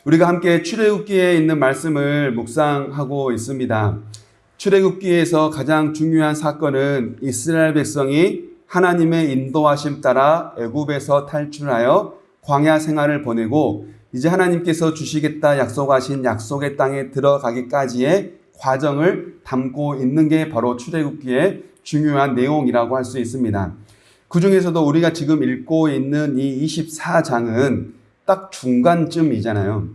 우리가 함께 출애굽기에 있는 말씀을 묵상하고 있습니다. 출애굽기에서 가장 중요한 사건은 이스라엘 백성이 하나님의 인도하심 따라 애굽에서 탈출하여 광야 생활을 보내고 이제 하나님께서 주시겠다 약속하신 약속의 땅에 들어가기까지의 과정을 담고 있는 게 바로 출애굽기의 중요한 내용이라고 할 수 있습니다. 그 중에서도 우리가 지금 읽고 있는 이 24장은 딱 중간쯤이잖아요.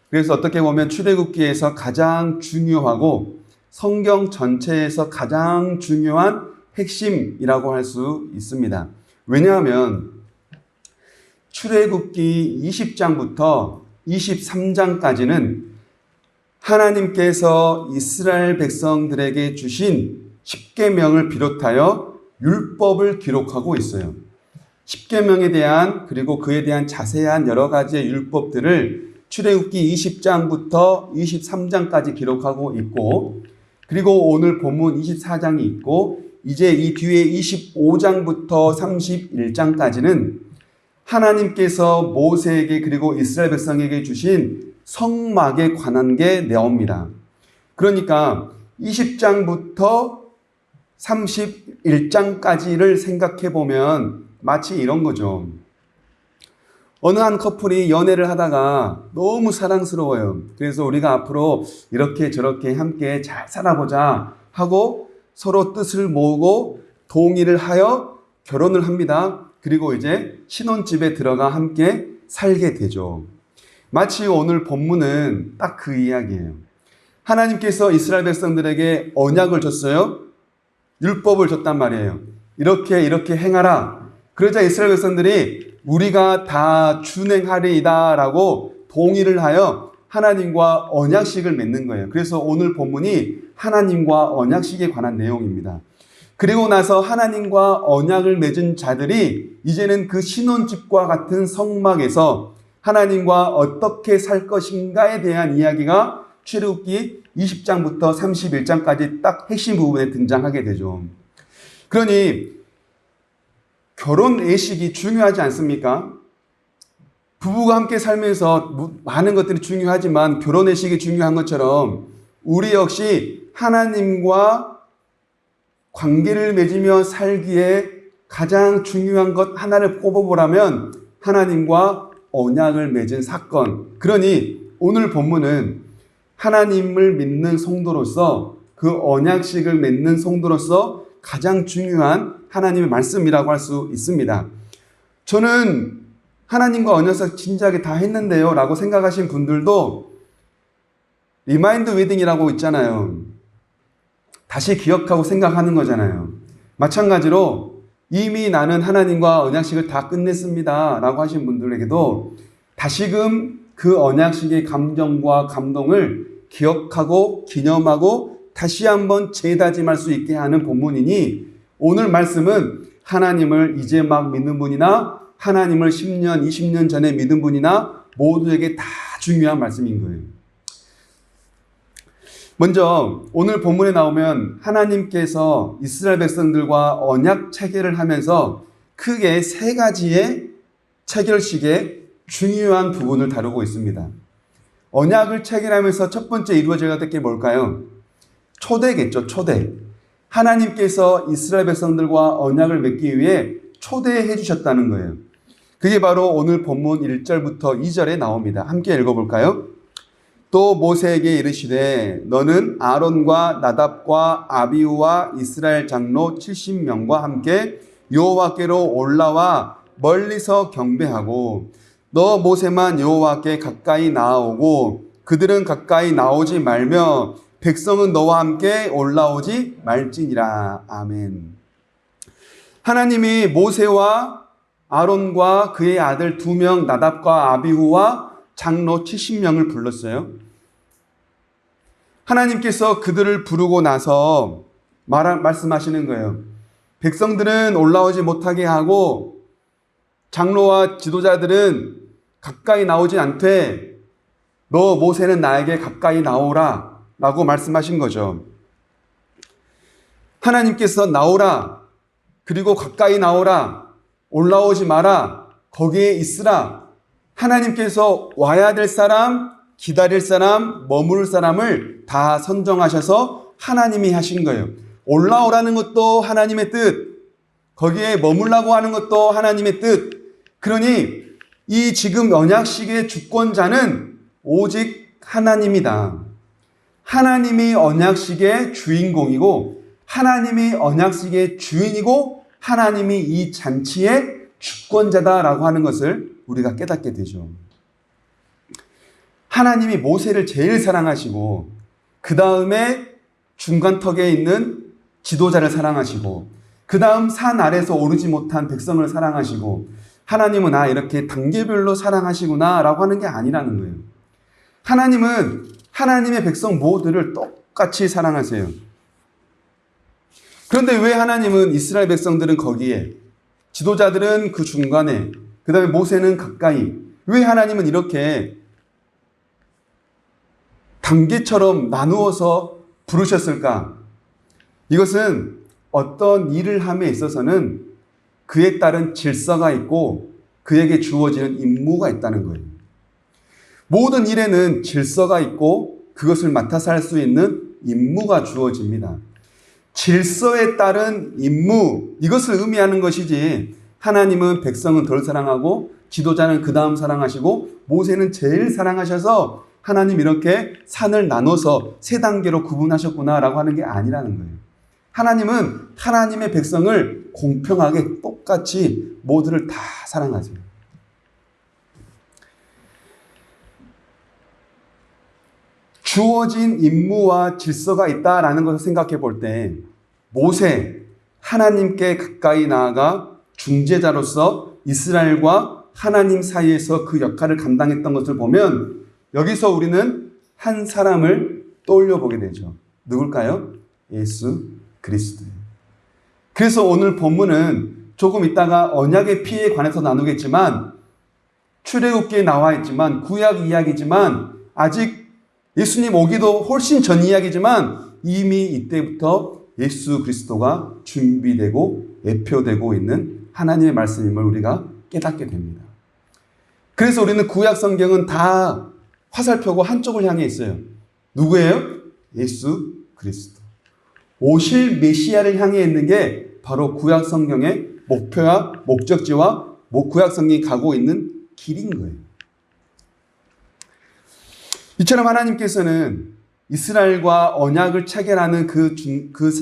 그래서 어떻게 보면 출애굽기에서 가장 중요하고 성경 전체에서 가장 중요한 핵심이라고 할 수 있습니다. 왜냐하면 출애굽기 20장부터 23장까지는 하나님께서 이스라엘 백성들에게 주신 십계명을 비롯하여 율법을 기록하고 있어요. 십계명에 대한 그리고 그에 대한 자세한 여러 가지의 율법들을 출애굽기 20장부터 23장까지 기록하고 있고, 그리고 오늘 본문 24장이 있고, 이제 이 뒤에 25장부터 31장까지는 하나님께서 모세에게 그리고 이스라엘 백성에게 주신 성막에 관한 게 나옵니다. 그러니까 20장부터 31장까지를 생각해 보면 마치 이런 거죠. 어느 한 커플이 연애를 하다가 너무 사랑스러워요. 그래서 우리가 앞으로 이렇게 저렇게 함께 잘 살아보자 하고 서로 뜻을 모으고 동의를 하여 결혼을 합니다. 그리고 이제 신혼집에 들어가 함께 살게 되죠. 마치 오늘 본문은 딱 그 이야기예요. 하나님께서 이스라엘 백성들에게 언약을 줬어요. 율법을 줬단 말이에요. 이렇게 행하라. 그러자 이스라엘 백성들이 우리가 다 준행하리이다 라고 동의를 하여 하나님과 언약식을 맺는 거예요. 그래서 오늘 본문이 하나님과 언약식에 관한 내용입니다. 그리고 나서 하나님과 언약을 맺은 자들이 이제는 그 신혼집과 같은 성막에서 하나님과 어떻게 살 것인가에 대한 이야기가 출애굽기 20장부터 31장까지 딱 핵심 부분에 등장하게 되죠. 그러니 결혼 예식이 중요하지 않습니까? 부부가 함께 살면서 많은 것들이 중요하지만 결혼 예식이 중요한 것처럼 우리 역시 하나님과 관계를 맺으며 살기에 가장 중요한 것 하나를 꼽아보라면 하나님과 언약을 맺은 사건. 그러니 오늘 본문은 하나님을 믿는 성도로서 그 언약식을 맺는 성도로서 가장 중요한 하나님의 말씀이라고 할 수 있습니다. 저는 하나님과 언약식 진지하게 다 했는데요 라고 생각하신 분들도 리마인드 웨딩이라고 있잖아요. 다시 기억하고 생각하는 거잖아요. 마찬가지로 이미 나는 하나님과 언약식을 다 끝냈습니다 라고 하신 분들에게도 다시금 그 언약식의 감정과 감동을 기억하고 기념하고 다시 한번 재다짐할 수 있게 하는 본문이니 오늘 말씀은 하나님을 이제 막 믿는 분이나 하나님을 10년, 20년 전에 믿은 분이나 모두에게 다 중요한 말씀인 거예요. 먼저 오늘 본문에 나오면 하나님께서 이스라엘 백성들과 언약 체결을 하면서 크게 세 가지의 체결식의 중요한 부분을 다루고 있습니다. 언약을 체결하면서 첫 번째 이루어져야 될 게 뭘까요? 초대겠죠, 초대. 하나님께서 이스라엘 백성들과 언약을 맺기 위해 초대해 주셨다는 거예요. 그게 바로 오늘 본문 1절부터 2절에 나옵니다. 함께 읽어볼까요? 또 모세에게 이르시되 너는 아론과 나답과 아비후와 이스라엘 장로 70명과 함께 여호와께로 올라와 멀리서 경배하고 너 모세만 여호와께 가까이 나아오고 그들은 가까이 나오지 말며 백성은 너와 함께 올라오지 말지니라. 아멘. 하나님이 모세와 아론과 그의 아들 2명 나답과 아비후와 장로 70명을 불렀어요. 하나님께서 그들을 부르고 나서 말씀하시는 거예요. 백성들은 올라오지 못하게 하고 장로와 지도자들은 가까이 나오지 않되 너 모세는 나에게 가까이 나오라 라고 말씀하신 거죠. 하나님께서 나오라, 그리고 가까이 나오라, 올라오지 마라, 거기에 있으라. 하나님께서 와야 될 사람, 기다릴 사람, 머무를 사람을 다 선정하셔서 하나님이 하신 거예요. 올라오라는 것도 하나님의 뜻, 거기에 머물라고 하는 것도 하나님의 뜻. 그러니 이 지금 언약식의 주권자는 오직 하나님이다. 하나님이 언약식의 주인공이고 하나님이 언약식의 주인이고 하나님이 이 잔치의 주권자다라고 하는 것을 우리가 깨닫게 되죠. 하나님이 모세를 제일 사랑하시고 그 다음에 중간턱에 있는 지도자를 사랑하시고 그 다음 산 아래서 오르지 못한 백성을 사랑하시고 하나님은 이렇게 단계별로 사랑하시구나 라고 하는 게 아니라는 거예요. 하나님은 하나님의 백성 모두를 똑같이 사랑하세요. 그런데 왜 하나님은 이스라엘 백성들은 거기에, 지도자들은 그 중간에, 그 다음에 모세는 가까이, 왜 하나님은 이렇게 단계처럼 나누어서 부르셨을까? 이것은 어떤 일을 함에 있어서는 그에 따른 질서가 있고 그에게 주어지는 임무가 있다는 거예요. 모든 일에는 질서가 있고 그것을 맡아서 할 수 있는 임무가 주어집니다. 질서에 따른 임무, 이것을 의미하는 것이지 하나님은 백성은 덜 사랑하고 지도자는 그 다음 사랑하시고 모세는 제일 사랑하셔서 하나님 이렇게 산을 나눠서 3단계로 구분하셨구나라고 하는 게 아니라는 거예요. 하나님은 하나님의 백성을 공평하게 똑같이 모두를 다 사랑하세요. 주어진 임무와 질서가 있다라는 것을 생각해 볼 때 모세, 하나님께 가까이 나아가 중재자로서 이스라엘과 하나님 사이에서 그 역할을 감당했던 것을 보면 여기서 우리는 한 사람을 떠올려 보게 되죠. 누굴까요? 예수 그리스도예요. 그래서 오늘 본문은 조금 있다가 언약의 피에 관해서 나누겠지만 출애굽기에 나와 있지만 구약 이야기지만 아직 예수님 오기도 훨씬 전 이야기지만 이미 이때부터 예수 그리스도가 준비되고 예표되고 있는 하나님의 말씀임을 우리가 깨닫게 됩니다. 그래서 우리는 구약 성경은 다 화살표고 한쪽을 향해 있어요. 누구예요? 예수 그리스도. 오실 메시아를 향해 있는 게 바로 구약 성경의 목표와 목적지와 구약 성경이 가고 있는 길인 거예요. 이처럼 하나님께서는 이스라엘과 언약을 체결하는 그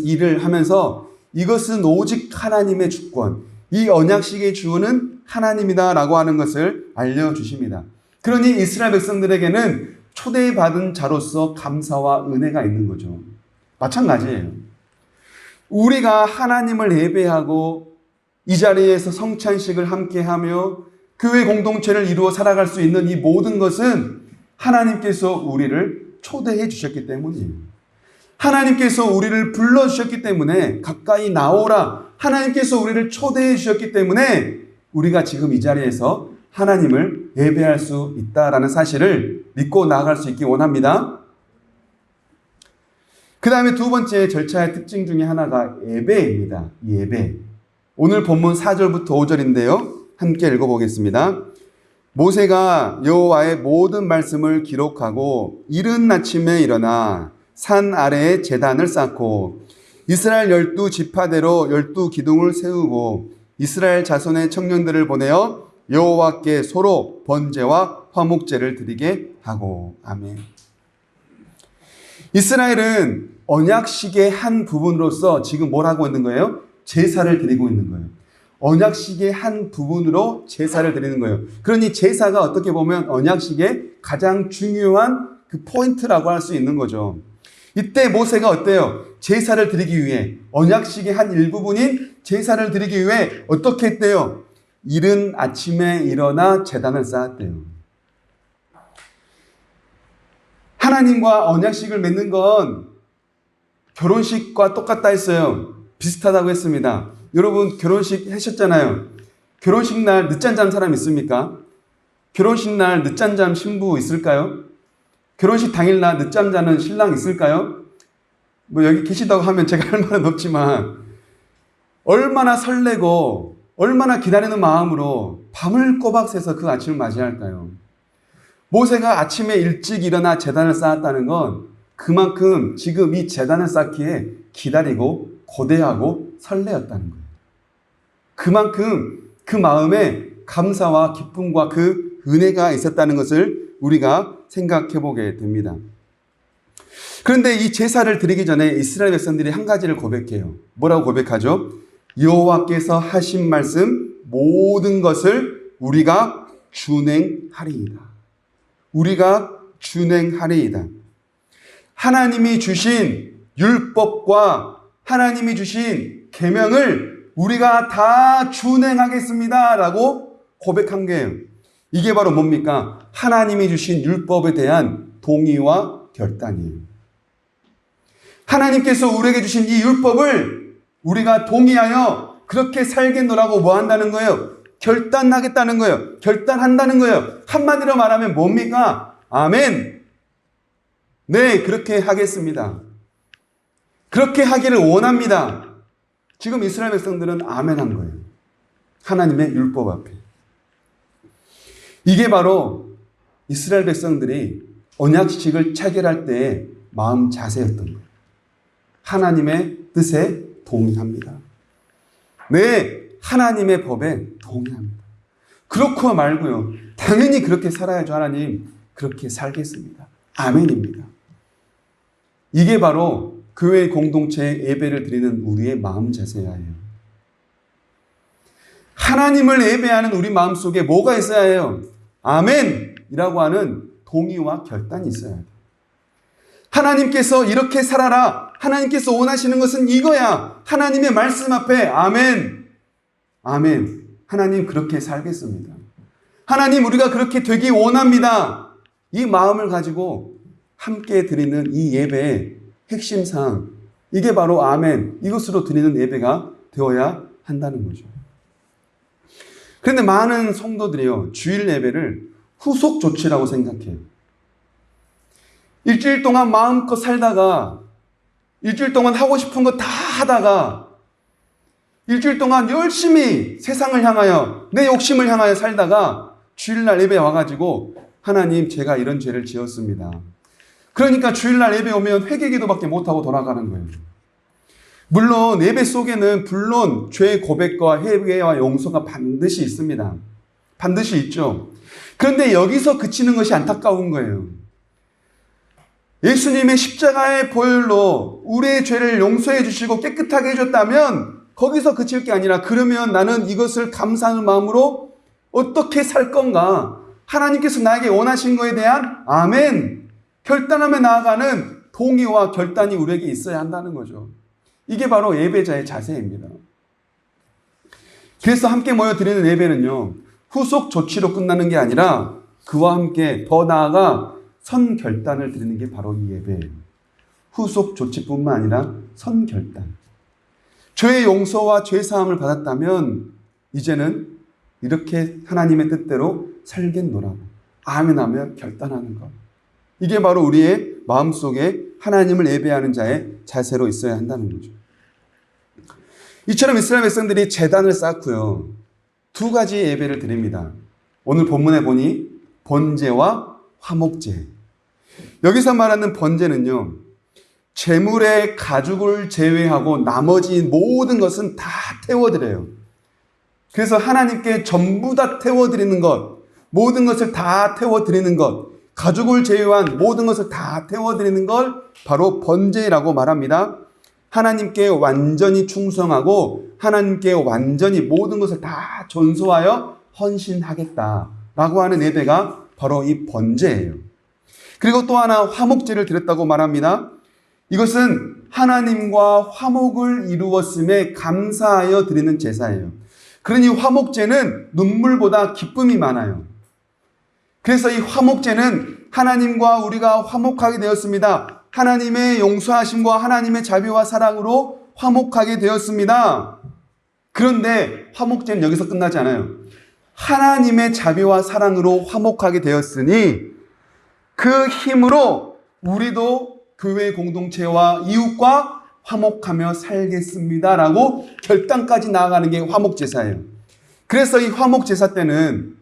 일을 하면서 이것은 오직 하나님의 주권, 이 언약식의 주인은 하나님이다라고 하는 것을 알려주십니다. 그러니 이스라엘 백성들에게는 초대받은 자로서 감사와 은혜가 있는 거죠. 마찬가지예요. 우리가 하나님을 예배하고 이 자리에서 성찬식을 함께하며 교회 공동체를 이루어 살아갈 수 있는 이 모든 것은 하나님께서 우리를 초대해 주셨기 때문이에요. 하나님께서 우리를 불러주셨기 때문에 가까이 나오라. 하나님께서 우리를 초대해 주셨기 때문에 우리가 지금 이 자리에서 하나님을 예배할 수 있다라는 사실을 믿고 나아갈 수 있기 원합니다. 그 다음에 두 번째 절차의 특징 중에 하나가 예배입니다. 예배. 오늘 본문 4절부터 5절인데요. 함께 읽어보겠습니다. 모세가 여호와의 모든 말씀을 기록하고 이른 아침에 일어나 산 아래에 제단을 쌓고 이스라엘 12지파대로 12기둥을 세우고 이스라엘 자손의 청년들을 보내어 여호와께 소로 번제와 화목제를 드리게 하고. 아멘. 이스라엘은 언약식의 한 부분으로서 지금 뭘 하고 있는 거예요? 제사를 드리고 있는 거예요. 언약식의 한 부분으로 제사를 드리는 거예요. 그러니 제사가 어떻게 보면 언약식의 가장 중요한 그 포인트라고 할 수 있는 거죠. 이때 모세가 어때요? 제사를 드리기 위해 언약식의 한 일부분인 제사를 드리기 위해 어떻게 했대요? 이른 아침에 일어나 제단을 쌓았대요. 하나님과 언약식을 맺는 건 결혼식과 똑같다 했어요. 비슷하다고 했습니다. 여러분 결혼식 하셨잖아요. 결혼식 날 늦잠 잔 사람 있습니까? 결혼식 날 늦잠 잔 신부 있을까요? 결혼식 당일 날 늦잠 자는 신랑 있을까요? 뭐 여기 계시다고 하면 제가 할 말은 없지만 얼마나 설레고 얼마나 기다리는 마음으로 밤을 꼬박 새서 그 아침을 맞이할까요? 모세가 아침에 일찍 일어나 제단을 쌓았다는 건 그만큼 지금 이 제단을 쌓기에 기다리고 고대하고 설레었다는 거예요. 그만큼 그 마음에 감사와 기쁨과 그 은혜가 있었다는 것을 우리가 생각해 보게 됩니다. 그런데 이 제사를 드리기 전에 이스라엘 백성들이 한 가지를 고백해요. 뭐라고 고백하죠? 여호와께서 하신 말씀 모든 것을 우리가 준행하리이다. 우리가 준행하리이다. 하나님이 주신 율법과 하나님이 주신 계명을 우리가 다 준행하겠습니다 라고 고백한 거예요. 이게 바로 뭡니까? 하나님이 주신 율법에 대한 동의와 결단이에요. 하나님께서 우리에게 주신 이 율법을 우리가 동의하여 그렇게 살겠노라고 뭐 한다는 거예요? 결단하겠다는 거예요. 결단한다는 거예요. 한마디로 말하면 뭡니까? 아멘. 네, 그렇게 하겠습니다. 그렇게 하기를 원합니다. 지금 이스라엘 백성들은 아멘 한 거예요. 하나님의 율법 앞에. 이게 바로 이스라엘 백성들이 언약식을 체결할 때의 마음 자세였던 거예요. 하나님의 뜻에 동의합니다. 네, 하나님의 법에 동의합니다. 그렇고 말고요. 당연히 그렇게 살아야죠. 하나님, 그렇게 살겠습니다. 아멘입니다. 이게 바로 교회 공동체의 예배를 드리는 우리의 마음 자세야 해요. 하나님을 예배하는 우리 마음속에 뭐가 있어야 해요? 아멘이라고 하는 동의와 결단이 있어야 해요. 하나님께서 이렇게 살아라. 하나님께서 원하시는 것은 이거야. 하나님의 말씀 앞에 아멘. 아멘. 하나님 그렇게 살겠습니다. 하나님 우리가 그렇게 되기 원합니다. 이 마음을 가지고 함께 드리는 이 예배의 핵심사항. 이게 바로 아멘. 이것으로 드리는 예배가 되어야 한다는 거죠. 그런데 많은 성도들이요. 주일 예배를 후속 조치라고 생각해요. 일주일 동안 마음껏 살다가 일주일 동안 하고 싶은 거 다 하다가 일주일 동안 열심히 세상을 향하여 내 욕심을 향하여 살다가 주일날 예배 와가지고 하나님 제가 이런 죄를 지었습니다. 그러니까 주일날 예배 오면 회개기도밖에 못하고 돌아가는 거예요. 물론 예배 속에는 물론 죄 고백과 회개와 용서가 반드시 있습니다. 반드시 있죠. 그런데 여기서 그치는 것이 안타까운 거예요. 예수님의 십자가의 보혈로 우리의 죄를 용서해 주시고 깨끗하게 해줬다면 거기서 그칠 게 아니라 그러면 나는 이것을 감사하는 마음으로 어떻게 살 건가? 하나님께서 나에게 원하신 것에 대한 아멘. 결단하며 나아가는 동의와 결단이 우리에게 있어야 한다는 거죠. 이게 바로 예배자의 자세입니다. 그래서 함께 모여 드리는 예배는요. 후속 조치로 끝나는 게 아니라 그와 함께 더 나아가 선결단을 드리는 게 바로 이 예배예요. 후속 조치뿐만 아니라 선결단. 죄의 용서와 죄사함을 받았다면 이제는 이렇게 하나님의 뜻대로 살겠노라고 아멘하며 결단하는 것. 이게 바로 우리의 마음속에 하나님을 예배하는 자의 자세로 있어야 한다는 거죠. 이처럼 이스라엘 백성들이 제단을 쌓고요. 두 가지 예배를 드립니다. 오늘 본문에 보니 번제와 화목제. 여기서 말하는 번제는요. 제물의 가죽을 제외하고 나머지 모든 것은 다 태워드려요. 그래서 하나님께 전부 다 태워드리는 것, 모든 것을 다 태워드리는 것, 가죽을 제외한 모든 것을 다 태워드리는 걸 바로 번제라고 말합니다. 하나님께 완전히 충성하고 하나님께 완전히 모든 것을 다 전소하여 헌신하겠다라고 하는 예배가 바로 이 번제예요. 그리고 또 하나 화목제를 드렸다고 말합니다. 이것은 하나님과 화목을 이루었음에 감사하여 드리는 제사예요. 그러니 화목제는 눈물보다 기쁨이 많아요. 그래서 이 화목제는 하나님과 우리가 화목하게 되었습니다. 하나님의 용서하심과 하나님의 자비와 사랑으로 화목하게 되었습니다. 그런데 화목제는 여기서 끝나지 않아요. 하나님의 자비와 사랑으로 화목하게 되었으니 그 힘으로 우리도 교회 공동체와 이웃과 화목하며 살겠습니다라고 결단까지 나아가는 게 화목제사예요. 그래서 이 화목제사 때는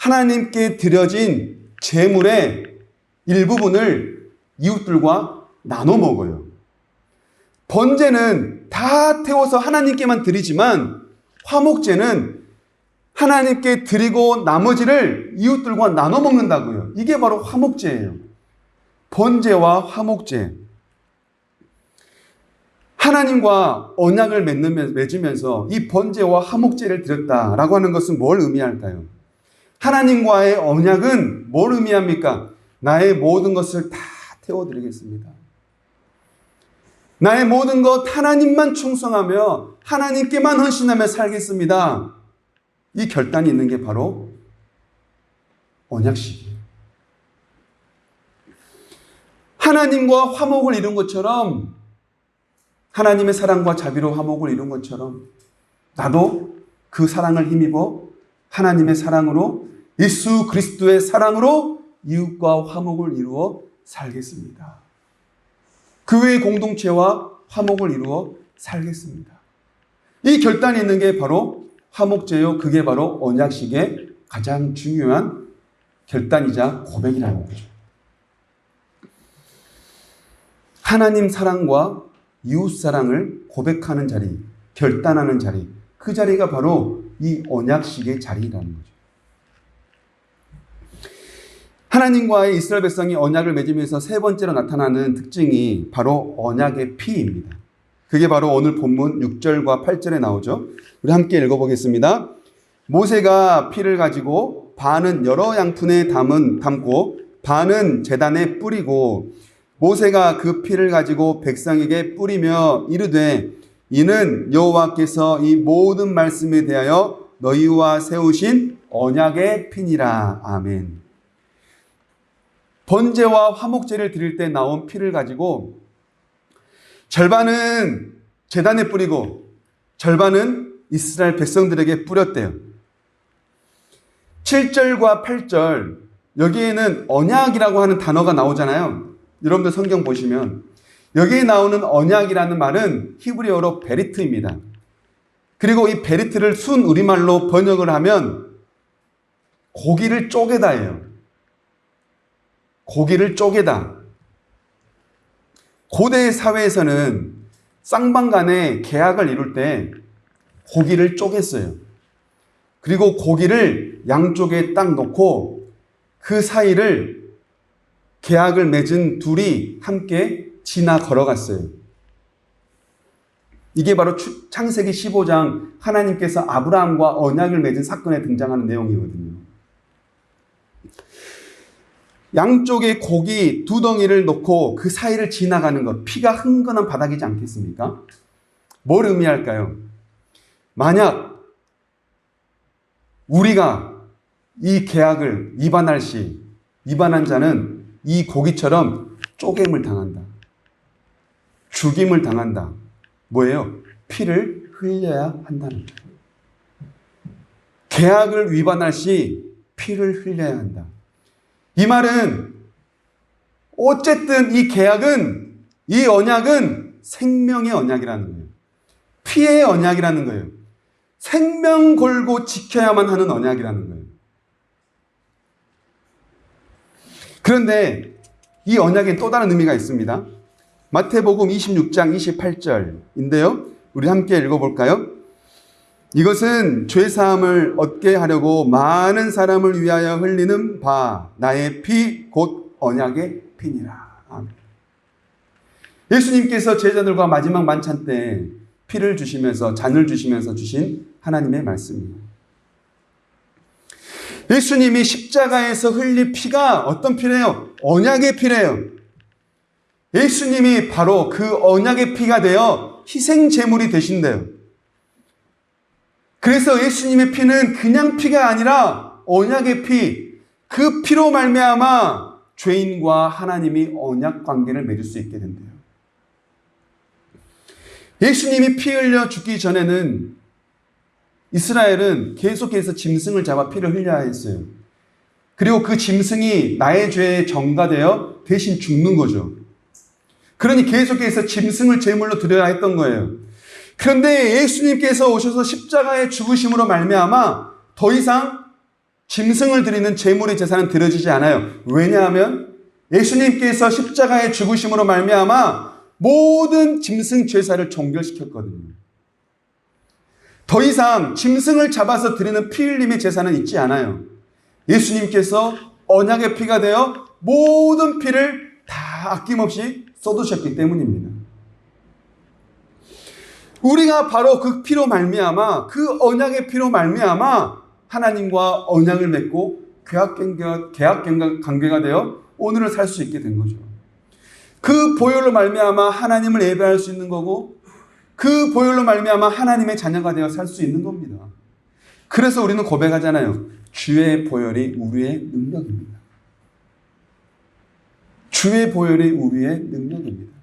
하나님께 드려진 제물의 일부분을 이웃들과 나눠 먹어요. 번제는 다 태워서 하나님께만 드리지만 화목제는 하나님께 드리고 나머지를 이웃들과 나눠 먹는다고요. 이게 바로 화목제예요. 번제와 화목제. 하나님과 언약을 맺으면서 이 번제와 화목제를 드렸다라고 하는 것은 뭘 의미할까요? 하나님과의 언약은 뭘 의미합니까? 나의 모든 것을 다 태워드리겠습니다. 나의 모든 것 하나님만 충성하며 하나님께만 헌신하며 살겠습니다. 이 결단이 있는 게 바로 언약식이에요. 하나님과 화목을 이룬 것처럼, 하나님의 사랑과 자비로 화목을 이룬 것처럼 나도 그 사랑을 힘입어 하나님의 사랑으로, 예수 그리스도의 사랑으로 이웃과 화목을 이루어 살겠습니다. 교회의 공동체와 화목을 이루어 살겠습니다. 이 결단이 있는 게 바로 화목제요. 그게 바로 언약식의 가장 중요한 결단이자 고백이라는 거죠. 하나님 사랑과 이웃 사랑을 고백하는 자리, 결단하는 자리, 그 자리가 바로 이 언약식의 자리라는 거죠. 하나님과의 이스라엘 백성이 언약을 맺으면서 세 번째로 나타나는 특징이 바로 언약의 피입니다. 그게 바로 오늘 본문 6절과 8절에 나오죠. 우리 함께 읽어보겠습니다. 모세가 피를 가지고 반은 여러 양푼에 담고 반은 제단에 뿌리고 모세가 그 피를 가지고 백성에게 뿌리며 이르되 이는 여호와께서 이 모든 말씀에 대하여 너희와 세우신 언약의 피니라. 아멘. 번제와 화목제를 드릴 때 나온 피를 가지고 절반은 제단에 뿌리고 절반은 이스라엘 백성들에게 뿌렸대요. 7절과 8절 여기에는 언약이라고 하는 단어가 나오잖아요. 여러분들 성경 보시면 여기에 나오는 언약이라는 말은 히브리어로 베리트입니다. 그리고 이 베리트를 순 우리말로 번역을 하면 고기를 쪼개다예요. 고기를 쪼개다. 고대 사회에서는 쌍방 간에 계약을 이룰 때 고기를 쪼갰어요. 그리고 고기를 양쪽에 딱 놓고 그 사이를 계약을 맺은 둘이 함께 지나 걸어갔어요. 이게 바로 창세기 15장 하나님께서 아브라함과 언약을 맺은 사건에 등장하는 내용이거든요. 양쪽에 고기 두 덩이를 놓고 그 사이를 지나가는 것, 피가 흥건한 바닥이지 않겠습니까? 뭘 의미할까요? 만약 우리가 이 계약을 위반한 자는 이 고기처럼 쪼갰을 당한다. 죽임을 당한다. 뭐예요? 피를 흘려야 한다는 거예요. 계약을 위반할 시 피를 흘려야 한다. 이 말은 어쨌든 이 계약은, 이 언약은 생명의 언약이라는 거예요. 피의 언약이라는 거예요. 생명 걸고 지켜야만 하는 언약이라는 거예요. 그런데 이 언약에 또 다른 의미가 있습니다. 마태복음 26장 28절인데요. 우리 함께 읽어볼까요? 이것은 죄사함을 얻게 하려고 많은 사람을 위하여 흘리는 바 나의 피 곧 언약의 피니라. 아멘. 예수님께서 제자들과 마지막 만찬 때 피를 주시면서 잔을 주시면서 주신 하나님의 말씀이에요. 예수님이 십자가에서 흘릴 피가 어떤 피래요? 언약의 피래요. 예수님이 바로 그 언약의 피가 되어 희생 제물이 되신대요. 그래서 예수님의 피는 그냥 피가 아니라 언약의 피, 그 피로 말미암아 죄인과 하나님이 언약 관계를 맺을 수 있게 된대요. 예수님이 피 흘려 죽기 전에는 이스라엘은 계속해서 짐승을 잡아 피를 흘려야 했어요. 그리고 그 짐승이 나의 죄에 전가되어 대신 죽는 거죠. 그러니 계속해서 짐승을 제물로 드려야 했던 거예요. 그런데 예수님께서 오셔서 십자가의 죽으심으로 말미암아 더 이상 짐승을 드리는 제물의 제사는 드려지지 않아요. 왜냐하면 예수님께서 십자가의 죽으심으로 말미암아 모든 짐승 제사를 종결시켰거든요. 더 이상 짐승을 잡아서 드리는 피 흘림의 제사는 있지 않아요. 예수님께서 언약의 피가 되어 모든 피를 다 아낌없이 쏟으셨기 때문입니다. 우리가 바로 그 피로 말미암아, 그 언약의 피로 말미암아 하나님과 언약을 맺고 계약 관계가 되어 오늘을 살 수 있게 된 거죠. 그 보혈로 말미암아 하나님을 예배할 수 있는 거고, 그 보혈로 말미암아 하나님의 자녀가 되어 살 수 있는 겁니다. 그래서 우리는 고백하잖아요. 주의 보혈이 우리의 능력입니다. 주의 보혈이 우리의 능력입니다.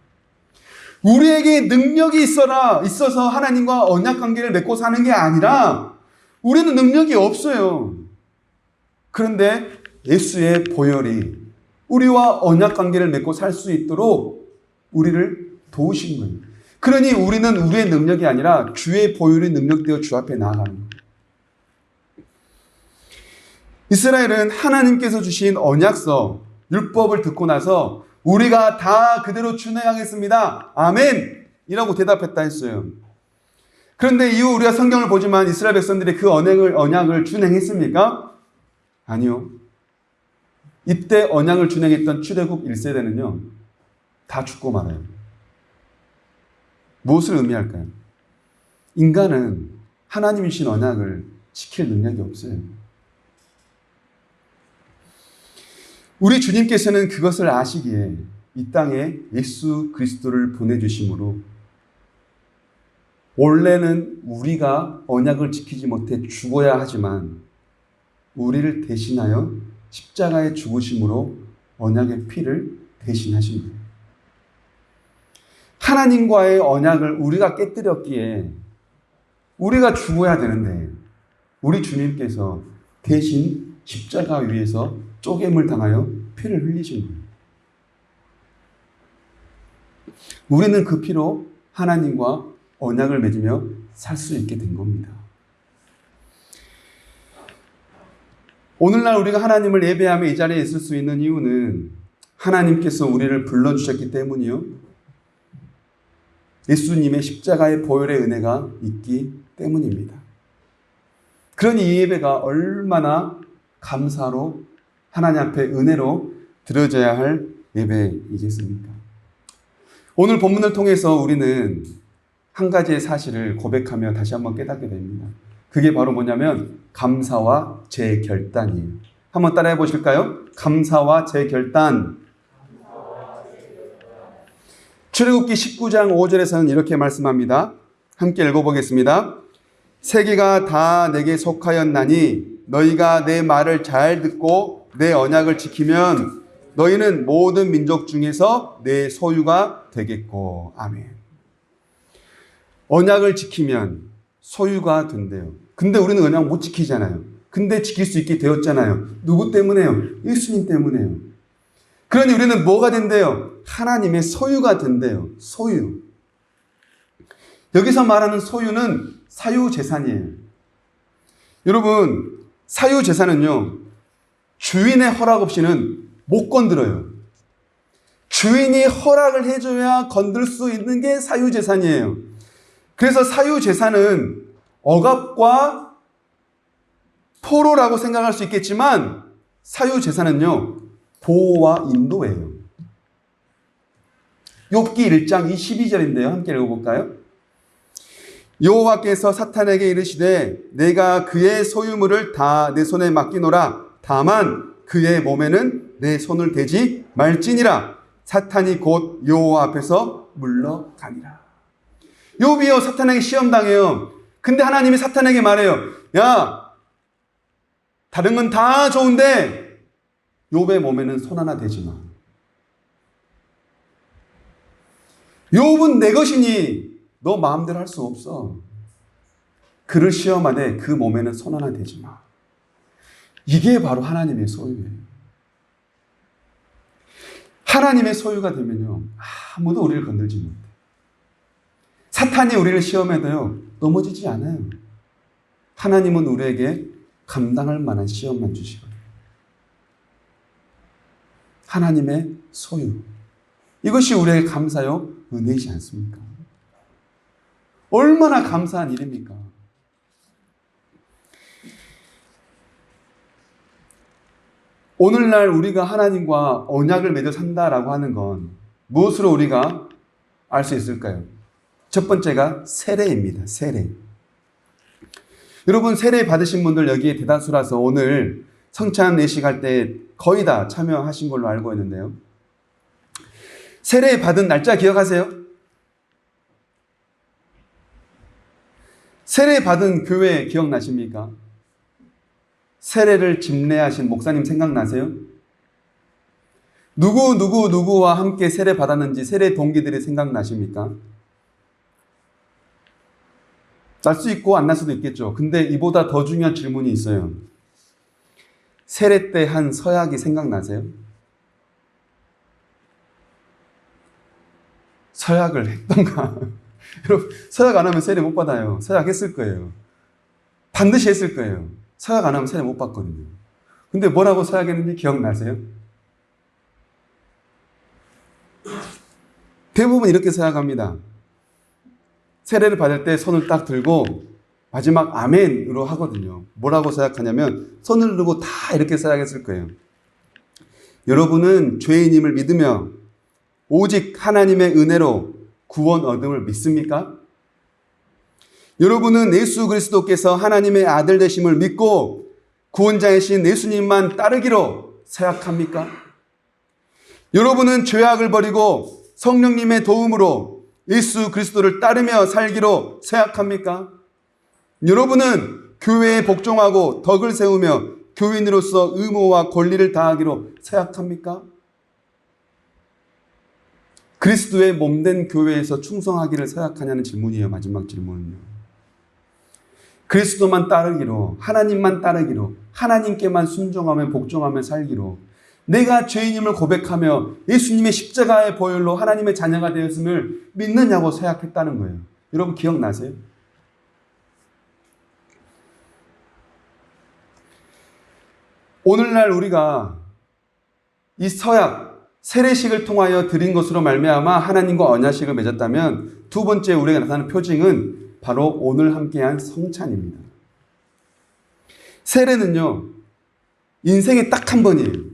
우리에게 능력이 있어서 하나님과 언약 관계를 맺고 사는 게 아니라 우리는 능력이 없어요. 그런데 예수의 보혈이 우리와 언약 관계를 맺고 살 수 있도록 우리를 도우신 거예요. 그러니 우리는 우리의 능력이 아니라 주의 보혈이 능력되어 주 앞에 나아가는 거예요. 이스라엘은 하나님께서 주신 언약서, 율법을 듣고 나서 우리가 다 그대로 준행하겠습니다. 아멘! 이라고 대답했다 했어요. 그런데 이후 우리가 성경을 보지만 이스라엘 백성들이 그 언약을 준행했습니까? 아니요. 이때 언약을 준행했던 출애굽 1세대는요. 다 죽고 말아요. 무엇을 의미할까요? 인간은 하나님이 주신 언약을 지킬 능력이 없어요. 우리 주님께서는 그것을 아시기에 이 땅에 예수 그리스도를 보내주심으로 원래는 우리가 언약을 지키지 못해 죽어야 하지만 우리를 대신하여 십자가에 죽으심으로 언약의 피를 대신하신 거예요. 하나님과의 언약을 우리가 깨뜨렸기에 우리가 죽어야 되는데 우리 주님께서 대신 십자가 위에서 쪼갰을 당하여 피를 흘리신 거예요. 우리는 그 피로 하나님과 언약을 맺으며 살 수 있게 된 겁니다. 오늘날 우리가 하나님을 예배하며 이 자리에 있을 수 있는 이유는 하나님께서 우리를 불러주셨기 때문이요. 예수님의 십자가의 보혈의 은혜가 있기 때문입니다. 그러니 이 예배가 얼마나 감사로 하나님 앞에 은혜로 드려져야 할 예배이겠습니까? 오늘 본문을 통해서 우리는 한 가지의 사실을 고백하며 다시 한번 깨닫게 됩니다. 그게 바로 뭐냐면 감사와 재결단이에요. 한번 따라해 보실까요? 감사와 재결단. 출애굽기 19장 5절에서는 이렇게 말씀합니다. 함께 읽어보겠습니다. 세계가 다 내게 속하였나니 너희가 내 말을 잘 듣고 내 언약을 지키면 너희는 모든 민족 중에서 내 소유가 되겠고. 아멘. 언약을 지키면 소유가 된대요. 근데 우리는 언약 못 지키잖아요. 근데 지킬 수 있게 되었잖아요. 누구 때문에요? 예수님 때문에요. 그러니 우리는 뭐가 된대요? 하나님의 소유가 된대요. 소유. 여기서 말하는 소유는 사유재산이에요. 여러분, 사유재산은요, 주인의 허락 없이는 못 건드려요. 주인이 허락을 해줘야 건들 수 있는 게 사유재산이에요. 그래서 사유재산은 억압과 포로라고 생각할 수 있겠지만 사유재산은요, 보호와 인도예요. 욥기 1장 22절인데요. 함께 읽어볼까요? 여호와께서 사탄에게 이르시되 내가 그의 소유물을 다 내 손에 맡기노라. 다만 그의 몸에는 내 손을 대지 말지니라. 사탄이 곧 여호와 앞에서 물러가니라. 욥이요, 사탄에게 시험당해요. 근데 하나님이 사탄에게 말해요. 야, 다른 건 다 좋은데 욥의 몸에는 손 하나 대지 마. 욥은 내 것이니 너 마음대로 할 수 없어. 그를 시험하되 그 몸에는 손 하나 대지 마. 이게 바로 하나님의 소유예요. 하나님의 소유가 되면요, 아무도 우리를 건들지 못해. 사탄이 우리를 시험해도요, 넘어지지 않아요. 하나님은 우리에게 감당할 만한 시험만 주시거든요. 하나님의 소유. 이것이 우리에게 감사요 은혜이지 않습니까? 얼마나 감사한 일입니까? 오늘날 우리가 하나님과 언약을 맺어 산다라고 하는 건 무엇으로 우리가 알 수 있을까요? 첫 번째가 세례입니다. 세례. 여러분 세례 받으신 분들 여기에 대다수라서 오늘 성찬 내식할 때 거의 다 참여하신 걸로 알고 있는데요. 세례 받은 날짜 기억하세요? 세례 받은 교회 기억나십니까? 세례를 집례하신 목사님 생각나세요? 누구와 함께 세례 받았는지 세례 동기들이 생각나십니까? 날 수 있고 안 날 수도 있겠죠. 근데 이보다 더 중요한 질문이 있어요. 세례 때 한 서약이 생각나세요? 서약을 했던가? 여러분, 서약 안 하면 세례 못 받아요. 서약 했을 거예요. 반드시 했을 거예요. 서약 안 하면 세례 못 받거든요. 근데 뭐라고 서약했는지 기억나세요? 대부분 이렇게 서약합니다. 세례를 받을 때 손을 딱 들고 마지막 아멘으로 하거든요. 뭐라고 서약하냐면 손을 들고 다 이렇게 서약했을 거예요. 여러분은 죄인임을 믿으며 오직 하나님의 은혜로 구원 얻음을 믿습니까? 여러분은 예수 그리스도께서 하나님의 아들 되심을 믿고 구원자이신 예수님만 따르기로 서약합니까? 여러분은 죄악을 버리고 성령님의 도움으로 예수 그리스도를 따르며 살기로 서약합니까? 여러분은 교회에 복종하고 덕을 세우며 교인으로서 의무와 권리를 다하기로 서약합니까? 그리스도의 몸된 교회에서 충성하기를 서약하냐는 질문이에요. 마지막 질문은요. 그리스도만 따르기로, 하나님만 따르기로, 하나님께만 순종하며 복종하며 살기로, 내가 죄인임을 고백하며 예수님의 십자가의 보혈로 하나님의 자녀가 되었음을 믿느냐고 서약했다는 거예요. 여러분 기억나세요? 오늘날 우리가 이 서약, 세례식을 통하여 드린 것으로 말미암아 하나님과 언약식을 맺었다면 두 번째 우리에게 나타나는 표징은 바로 오늘 함께한 성찬입니다. 세례는요, 인생에 딱 한 번이에요.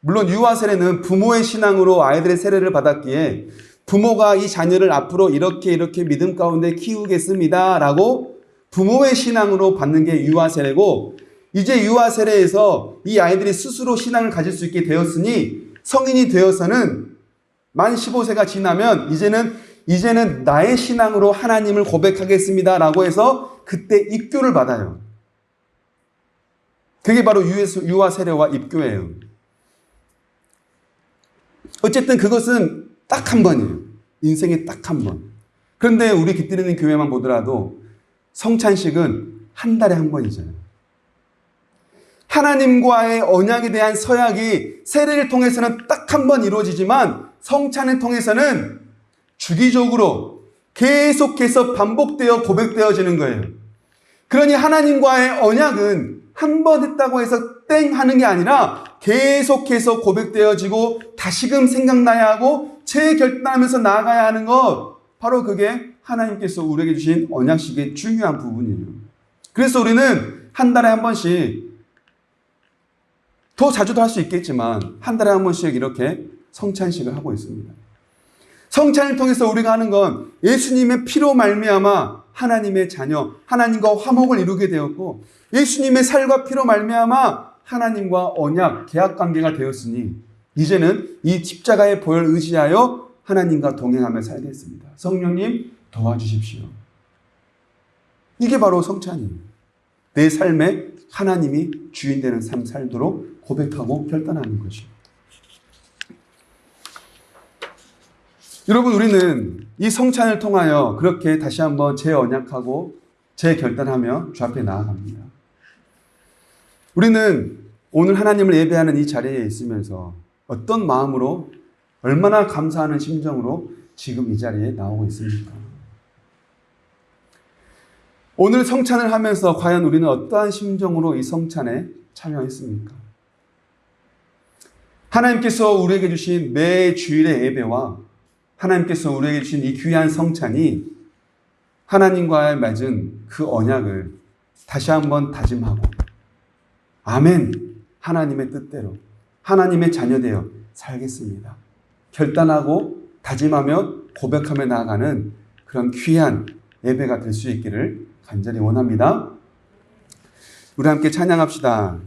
물론 유아 세례는 부모의 신앙으로 아이들의 세례를 받았기에 부모가 이 자녀를 앞으로 이렇게 믿음 가운데 키우겠습니다 라고 부모의 신앙으로 받는 게 유아 세례고, 이제 유아 세례에서 이 아이들이 스스로 신앙을 가질 수 있게 되었으니 성인이 되어서는 만 15세가 지나면 이제는 나의 신앙으로 하나님을 고백하겠습니다 라고 해서 그때 입교를 받아요. 그게 바로 유아 세례와 입교예요. 어쨌든 그것은 딱 한 번이에요. 인생에 딱 한 번. 그런데 우리 깃들이는 교회만 보더라도 성찬식은 한 달에 한 번이잖아요. 하나님과의 언약에 대한 서약이 세례를 통해서는 딱 한 번 이루어지지만 성찬을 통해서는 주기적으로 계속해서 반복되어 고백되어지는 거예요. 그러니 하나님과의 언약은 한 번 했다고 해서 땡 하는 게 아니라 계속해서 고백되어지고 다시금 생각나야 하고 재결단하면서 나아가야 하는 것, 바로 그게 하나님께서 우리에게 주신 언약식의 중요한 부분이에요. 그래서 우리는 한 달에 한 번씩, 더 자주도 할 수 있겠지만 한 달에 한 번씩 이렇게 성찬식을 하고 있습니다. 성찬을 통해서 우리가 하는 건 예수님의 피로 말미암아 하나님의 자녀, 하나님과 화목을 이루게 되었고, 예수님의 살과 피로 말미암아 하나님과 언약, 계약 관계가 되었으니 이제는 이 십자가의 보혈을 의지하여 하나님과 동행하며 살겠습니다. 성령님 도와주십시오. 이게 바로 성찬이에요. 내 삶에 하나님이 주인 되는 삶 살도록 고백하고 결단하는 것이죠. 여러분, 우리는 이 성찬을 통하여 그렇게 다시 한번 재언약하고 재결단하며 주 앞에 나아갑니다. 우리는 오늘 하나님을 예배하는 이 자리에 있으면서 어떤 마음으로, 얼마나 감사하는 심정으로 지금 이 자리에 나오고 있습니까? 오늘 성찬을 하면서 과연 우리는 어떠한 심정으로 이 성찬에 참여했습니까? 하나님께서 우리에게 주신 매 주일의 예배와 하나님께서 우리에게 주신 이 귀한 성찬이 하나님과의 맺은 그 언약을 다시 한번 다짐하고 아멘, 하나님의 뜻대로 하나님의 자녀되어 살겠습니다. 결단하고 다짐하며 고백하며 나아가는 그런 귀한 예배가 될 수 있기를 간절히 원합니다. 우리 함께 찬양합시다.